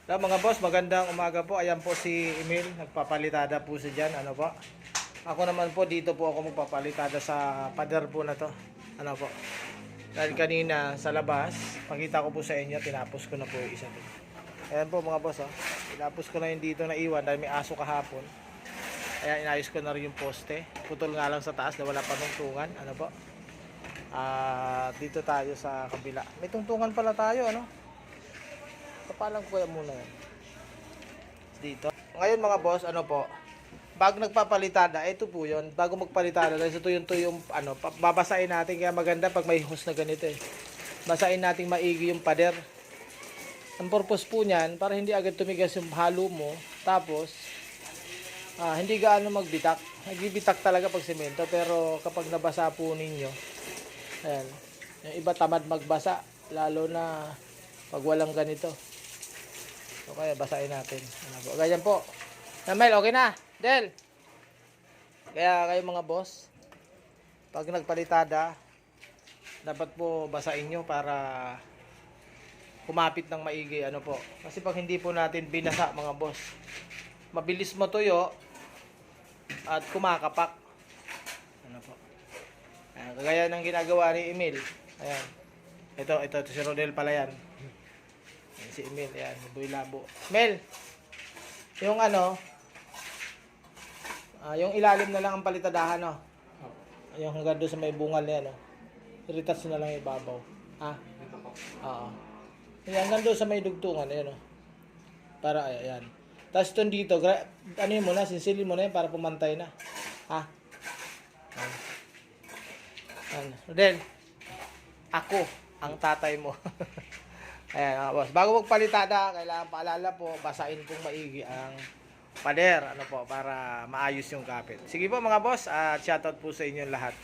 Hello mga boss, magandang umaga po. Ayan po si Emil, nagpapalitada po siya dyan. Ano po? Ako naman po, dito po ako magpapalitada sa pader po na to. Ano po? Dahil kanina sa labas, pakita ko po sa inyo, tinapos ko na po yung isa dito. Ayan po mga boss, oh. Tinapos ko na yung dito na iwan dahil may aso kahapon. Ayan, inayos ko na rin yung poste. Putol nga lang sa taas na wala pa tungtungan. Ano po? Dito tayo sa kabila. May tungtungan pala tayo, ano? Kapalang ko kaya muna yan. Dito. Ngayon mga boss, ano po? Bago nagpapalitada, ito po yun. Bago magpalitada, dahil ito yung ano, babasain natin. Kaya maganda pag may hose na ganito eh. Basain natin maigi yung pader. Ang purpose po niyan, para hindi agad tumigas yung halo mo. Tapos, hindi gaano magbitak. Nagbibitak talaga pag semento. Pero kapag nabasa po ninyo, ayan, yung iba tamad magbasa. Lalo na pag walang ganito. So kaya basahin natin. Ano po? Ganyan po. Namel, okay na? Del. Kaya kayo mga boss, pag nagpalitada, dapat po basahin nyo para kumapit ng maigi. Ano po? Kasi pag hindi po natin binasa mga boss, mabilis matuyo at kumakapak. Ano po? Ayan, kagaya ng ginagawa ni Emil. Ayan. Ito si Rodel pala yan. Si Emil, yan, boy labo. Mel, yung ano, yung ilalim na lang ang palitadahan, no? Yung hanggang doon sa may bungal niya, no? I-retouch na lang yung ibabaw. Oo. Yung hanggang doon sa may dugtungan, yan, no? Para, ayan. Tapos doon dito, ano yun muna, sinsilin mo na yan para pumantay na. Ayan. Rodel, ako ang tatay mo. Ayan mga boss. Bago magpalitada, kailangan paalala po, basahin pong maigi ang pader. Ano po, para maayos yung kapit. Sige po mga boss, at shoutout po sa inyo lahat.